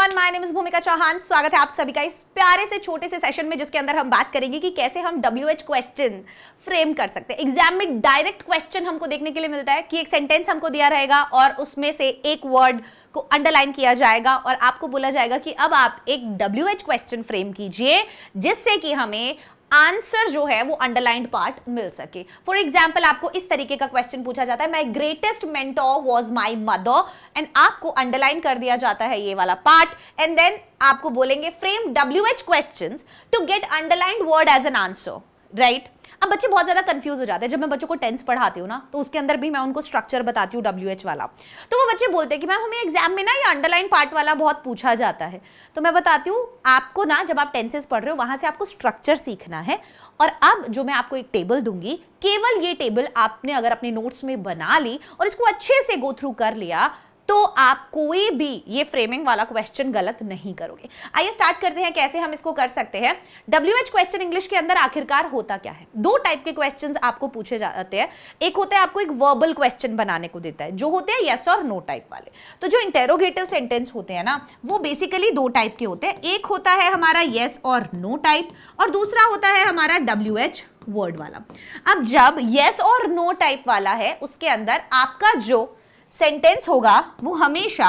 Everyone, my name is भूमिका चौहान। स्वागत है आप सभी का इस प्यारे से छोटे से सेशन में, जिसके अंदर हम बात करेंगे कि कैसे हम WH क्वेश्चन फ्रेम कर सकते हैं। एग्जाम में डायरेक्ट क्वेश्चन हमको देखने के लिए मिलता है कि एक सेंटेंस हमको दिया रहेगा और उसमें से एक वर्ड को अंडरलाइन किया जाएगा और आपको बोला जाएगा कि अब आप एक WH क्वेश्चन फ्रेम कीजिए जिससे कि हमें आंसर जो है वो अंडरलाइंड पार्ट मिल सके। फॉर एग्जाम्पल आपको इस तरीके का क्वेश्चन पूछा जाता है, माई greatest mentor was my mother, and आपको अंडरलाइन कर दिया जाता है ये वाला पार्ट, एंड देन आपको बोलेंगे frame WH questions to get underlined word as an answer, right. अब बच्चे बहुत ज्यादा कंफ्यूज हो जाते हैं। जब मैं बच्चों को टेंस पढ़ाती हूँ ना, तो उसके अंदर भी मैं उनको स्ट्रक्चर बताती हूँ WH वाला, तो वो बच्चे बोलते हैं कि मैम हमें एग्जाम में ना ये अंडरलाइन पार्ट वाला बहुत पूछा जाता है। तो मैं बताती हूँ आपको ना, जब आप टेंसेस पढ़ रहे हो वहां से आपको स्ट्रक्चर सीखना है। और अब जो मैं आपको एक टेबल दूंगी, केवल ये टेबल आपने अगर अपने नोट्स में बना ली और इसको अच्छे से गो थ्रू कर लिया तो आप कोई भी ये फ्रेमिंग वाला क्वेश्चन गलत नहीं करोगे। आइए स्टार्ट करते हैं कैसे हम इसको कर सकते हैं। WH क्वेश्चन इंग्लिश के अंदर आखिरकार होता क्या है? दो टाइप के क्वेश्चंस आपको पूछे जाते हैं। एक होता है आपको एक वर्बल क्वेश्चन बनाने को देता है, जो होते हैं यस और नो टाइप वाले। तो जो इंटेरोगेटिव सेंटेंस होते हैं ना, वो बेसिकली दो टाइप के होते हैं। एक होता है हमारा यस और नो टाइप, और दूसरा होता है हमारा WH वर्ड वाला। अब जब यस और नो टाइप वाला है, उसके अंदर आपका जो सेंटेंस होगा वो हमेशा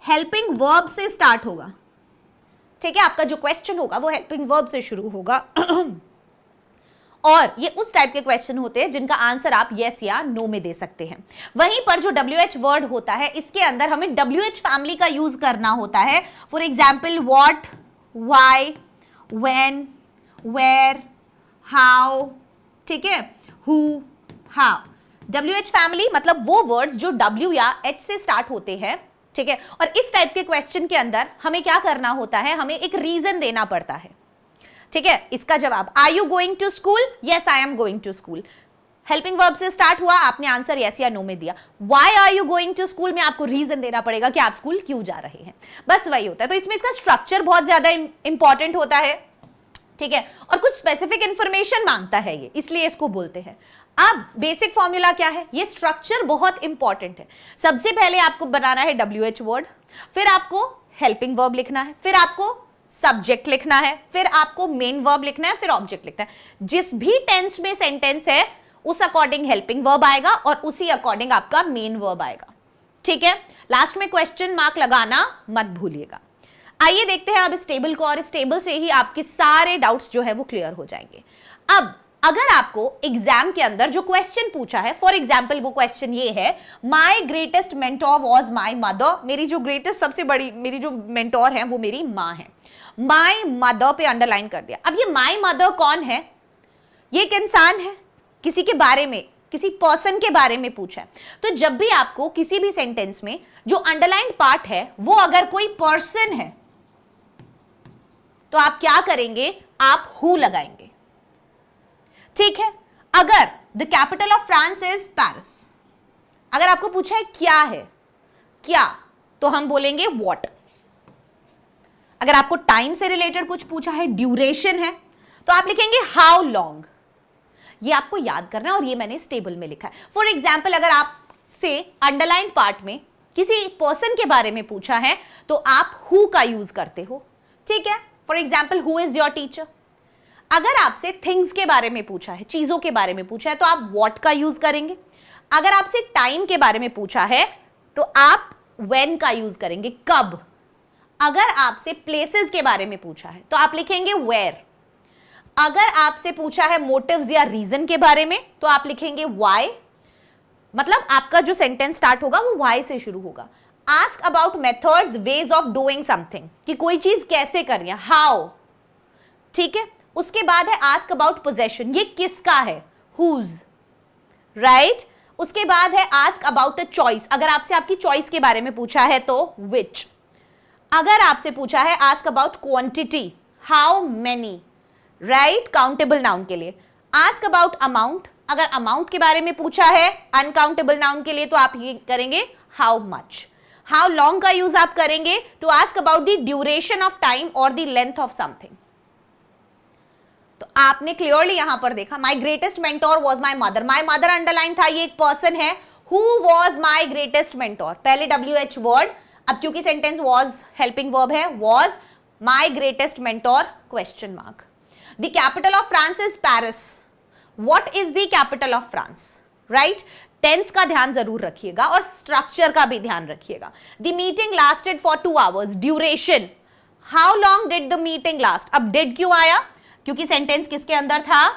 हेल्पिंग वर्ब से स्टार्ट होगा, ठीक है। आपका जो क्वेश्चन होगा वो हेल्पिंग वर्ब से शुरू होगा और ये उस टाइप के क्वेश्चन होते हैं जिनका आंसर आप यस या नो में दे सकते हैं। वहीं पर जो WH वर्ड होता है, इसके अंदर हमें WH फैमिली का यूज करना होता है। For example what, why, when, where, how, ठीक है, हु, हाउ। WH फैमिली मतलब वो वर्ड्स जो W या H से स्टार्ट होते हैं, ठीक है। और इस टाइप के क्वेश्चन के अंदर हमें क्या करना होता है, हमें एक रीजन देना पड़ता है, ठीक है। इसका जवाब are you going to school? Yes I am going to school. Helping verb से स्टार्ट हुआ, आपने आंसर यस या नो में दिया। Why are you going to school में आपको रीजन देना पड़ेगा कि आप स्कूल क्यों जा रहे हैं। बस वही होता है। तो इसमें इसका स्ट्रक्चर बहुत ज्यादा इंपॉर्टेंट होता है, ठीक है, और कुछ स्पेसिफिक इंफॉर्मेशन मांगता है ये, इसलिए इसको बोलते हैं। अब बेसिक फॉर्मूला क्या है? ये स्ट्रक्चर बहुत इंपॉर्टेंट है। सबसे पहले आपको बनाना है WH वर्ड, फिर आपको हेल्पिंग वर्ब लिखना है, फिर आपको सब्जेक्ट लिखना है, फिर आपको मेन वर्ब लिखना है, फिर ऑब्जेक्ट लिखना है। जिस भी टेंस में सेंटेंस है उस अकॉर्डिंग हेल्पिंग वर्ब आएगा और उसी अकॉर्डिंग आपका मेन वर्ब आएगा, ठीक है। लास्ट में क्वेश्चन मार्क लगाना मत भूलिएगा। आइए देखते हैं अब इस टेबल को, और इस टेबल से ही आपके सारे डाउट्स जो है वो क्लियर हो जाएंगे। अब अगर आपको एग्जाम के अंदर जो क्वेश्चन पूछा है, फॉर एग्जाम्पल वो क्वेश्चन ये है, माई greatest mentor was my mother. मेरी जो ग्रेटेस्ट सबसे बड़ी मेरी जो मेंटोर है वो मेरी माँ है। माई मदर पे अंडरलाइन कर दिया। अब ये माई मदर कौन है? ये एक इंसान है, किसी के बारे में, किसी पर्सन के बारे में पूछा है। तो जब भी आपको किसी भी सेंटेंस में जो अंडरलाइंड पार्ट है वो अगर कोई पर्सन है तो आप क्या करेंगे? आप हु लगाएंगे, ठीक है। अगर the capital of France is Paris, अगर आपको पूछा है क्या है, क्या, तो हम बोलेंगे व्हाट। अगर आपको टाइम से रिलेटेड कुछ पूछा है, ड्यूरेशन है, तो आप लिखेंगे हाउ लॉन्ग। ये आपको याद करना है और ये मैंने इस टेबल में लिखा है। फॉर एग्जाम्पल अगर आपसे अंडरलाइन पार्ट में किसी पर्सन के बारे में पूछा है तो आप हु का यूज करते हो, ठीक है। For example who is your teacher. अगर आपसे थिंग्स के बारे में पूछा है, चीजों के बारे में पूछा है, तो आप व्हाट का यूज करेंगे। अगर आपसे टाइम के बारे में पूछा है तो आप व्हेन का यूज करेंगे, कब। अगर आपसे प्लेसेस के बारे में पूछा है तो आप लिखेंगे वेयर। अगर आपसे पूछा है मोटिव्स या रीजन के बारे में तो आप लिखेंगे व्हाई। मतलब आपका जो सेंटेंस स्टार्ट होगा वो व्हाई से शुरू होगा। Ask about methods, ways of doing something, कि कोई चीज कैसे करनी है, हाउ, ठीक है। उसके बाद है आस्क अबाउट पोजेशन, ये किसका है, हुज, राइट। उसके बाद है आस्क अबाउट अ चॉइस, अगर आपसे आपकी चॉइस के बारे में पूछा है तो विच। अगर आपसे पूछा है ask about quantity, how many, right, countable noun के लिए। आस्क अबाउट अमाउंट, अगर अमाउंट के बारे में पूछा है अनकाउंटेबल नाउन के लिए तो आप ये करेंगे हाउ मच। हाउ लॉन्ग का यूज आप करेंगे to ask about the duration of time और द लेंथ ऑफ समथिंग। तो आपने क्लियरली यहां पर देखा, my greatest mentor was my mother. My mother underline था, ये एक पर्सन है। Who was my greatest mentor, पहले WH वर्ड, अब क्योंकि सेंटेंस वॉज हेल्पिंग वर्ब है, was my greatest mentor question mark. The capital of France is Paris. What is the capital of France, right. Tense का ध्यान जरूर रखिएगा और structure का भी ध्यान रखिएगा। The meeting lasted for 2 hours। Duration, how long did the meeting last. अब डिड क्यों आया, क्योंकि सेंटेंस किसके अंदर था,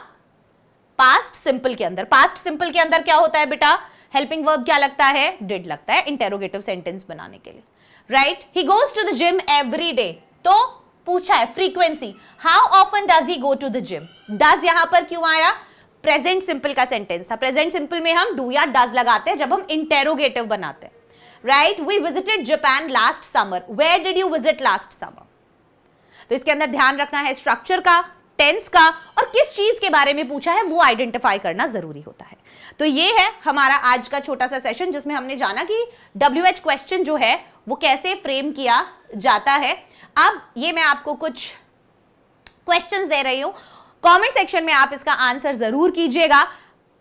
पास्ट सिंपल के अंदर। पास्ट सिंपल के अंदर क्या होता है बेटा, हेल्पिंग वर्ब क्या लगता है, डिड लगता है इंटेरोगेटिव सेंटेंस बनाने के लिए, right. He goes to the gym every day, तो पूछा है frequency, how often does he go to the gym. Does यहां पर क्यों आया, प्रेजेंट सिंपल का सेंटेंस था। प्रेजेंट सिंपल में हम डू या डज लगाते हैं जब हम इंटेरोगेटिव बनाते हैं, right. We visited Japan last summer. Where did you visit last summer. तो इसके अंदर ध्यान रखना है स्ट्रक्चर का, टेंस का, और किस चीज के बारे में पूछा है वो आइडेंटिफाई करना जरूरी होता है। तो ये है हमारा आज का छोटा सा सेशन, जिसमें हमने जाना कि WH क्वेश्चन जो है वो कैसे फ्रेम किया जाता है। अब ये मैं आपको कुछ क्वेश्चंस दे रही हूं, कमेंट सेक्शन में आप इसका आंसर जरूर कीजिएगा।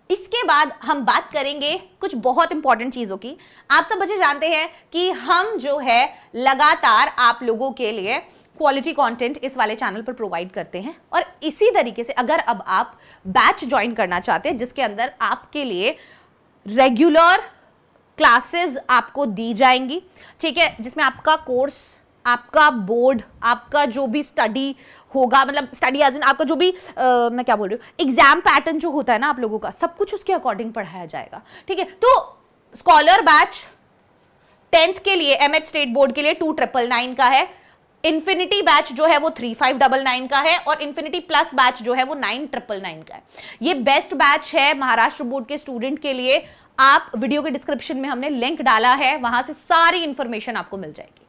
इसके बाद हम बात करेंगे कुछ बहुत इंपॉर्टेंट चीजों की। आप सब बच्चे जानते हैं कि हम जो है लगातार आप लोगों के लिए क्वालिटी कंटेंट इस वाले चैनल पर प्रोवाइड करते हैं, और इसी तरीके से अगर अब आप बैच ज्वाइन करना चाहते हैं जिसके अंदर आपके लिए रेगुलर क्लासेस आपको दी जाएंगी, ठीक है, जिसमें आपका कोर्स, आपका बोर्ड, आपका जो भी स्टडी होगा, मतलब स्टडी एज इन आपका जो भी मैं क्या बोल रही हूँ, एग्जाम पैटर्न जो होता है ना आप लोगों का, सब कुछ उसके अकॉर्डिंग पढ़ाया जाएगा, ठीक है। तो स्कॉलर बैच 10th के लिए MH स्टेट बोर्ड के लिए 2999 का है, इन्फिनिटी बैच जो है वो 3599 का है, और इन्फिनिटी प्लस बैच जो है वो 9999 का है। ये बेस्ट बैच है महाराष्ट्र बोर्ड के स्टूडेंट के लिए। आप वीडियो के डिस्क्रिप्शन में हमने लिंक डाला है, वहां से सारी इंफॉर्मेशन आपको मिल जाएगी,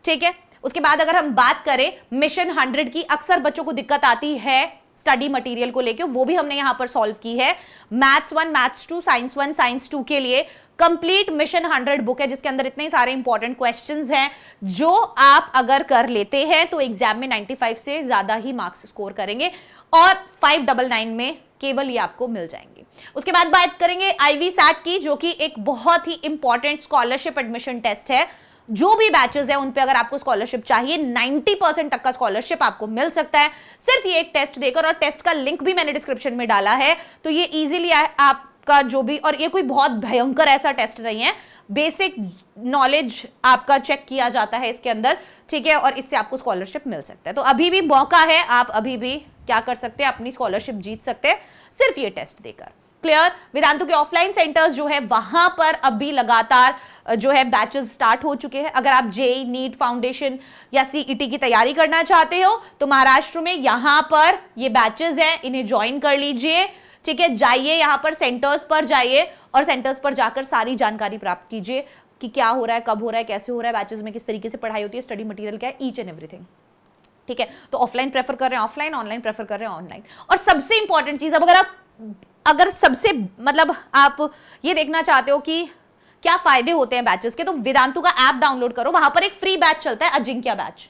ठीक है। उसके बाद अगर हम बात करें मिशन 100 की, अक्सर बच्चों को दिक्कत आती है स्टडी मटेरियल को लेकर, वो भी हमने यहां पर सॉल्व की है। मैथ्स 1, मैथ्स 2, साइंस 1, साइंस 2 के लिए कंप्लीट मिशन 100 बुक है, जिसके अंदर इतने सारे इंपॉर्टेंट क्वेश्चंस हैं जो आप अगर कर लेते हैं तो एग्जाम में 95 से ज्यादा ही मार्क्स स्कोर करेंगे, और 599 में केवल ये आपको मिल जाएंगे। उसके बाद बात करेंगे आईवी सैट की, जो कि एक बहुत ही इंपॉर्टेंट स्कॉलरशिप एडमिशन टेस्ट है। जो भी बैचेस है उन पे अगर आपको स्कॉलरशिप चाहिए, 90% तक का स्कॉलरशिप आपको मिल सकता है सिर्फ ये एक टेस्ट देकर, और टेस्ट का लिंक भी मैंने डिस्क्रिप्शन में डाला है। तो ये इजीली आपका जो भी, और ये कोई बहुत भयंकर ऐसा टेस्ट नहीं है, बेसिक नॉलेज आपका चेक किया जाता है इसके अंदर, ठीक है, और इससे आपको स्कॉलरशिप मिल सकता है। तो अभी भी मौका है, आप अभी भी क्या कर सकते हैं, अपनी स्कॉलरशिप जीत सकते हैं सिर्फ ये टेस्ट देकर। क्लियर। वेदांतु के ऑफलाइन सेंटर्स जो है वहां पर अभी लगातार जो है बैचेस स्टार्ट हो चुके हैं। अगर आप जेई, नीट, फाउंडेशन या सीईटी की तैयारी करना चाहते हो तो महाराष्ट्र में यहां पर ये बैचेस हैं, इन्हें ज्वाइन कर लीजिए, ठीक है। जाइए यहां पर सेंटर्स पर जाइए, और सेंटर्स पर जाकर सारी जानकारी प्राप्त कीजिए कि क्या हो रहा है, कब हो रहा है, कैसे हो रहा है, बैचेस में किस तरीके से पढ़ाई होती है, स्टडी मटेरियल क्या है, ईच एंड एवरीथिंग, ठीक है। तो ऑफलाइन प्रेफर कर रहे हैं ऑफलाइन, ऑनलाइन प्रेफर कर रहे हैं ऑनलाइन। और सबसे इंपॉर्टेंट चीज, अब अगर सबसे मतलब आप ये देखना चाहते हो कि क्या फायदे होते हैं बैचेस के, तो वेदांतु का ऐप डाउनलोड करो, वहां पर एक फ्री बैच चलता है, अजिंक्य बैच।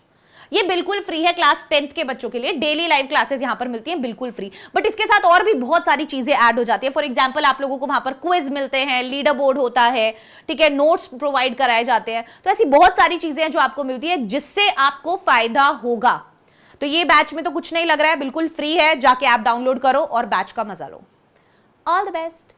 ये बिल्कुल फ्री है, क्लास 10th के बच्चों के लिए डेली लाइव क्लासेस यहां पर मिलती हैं, बिल्कुल फ्री। बट इसके साथ और भी बहुत सारी चीजें ऐड हो जाती है। फॉर एग्जांपल आप लोगों को वहां पर क्विज मिलते हैं, लीडर बोर्ड होता है, ठीक है, नोट्स प्रोवाइड कराए जाते हैं। तो ऐसी बहुत सारी चीजें हैं जो आपको मिलती है, जिससे आपको फायदा होगा। तो ये बैच में तो कुछ नहीं लग रहा है, बिल्कुल फ्री है, जाके ऐप डाउनलोड करो और बैच का मजा लो। All the best.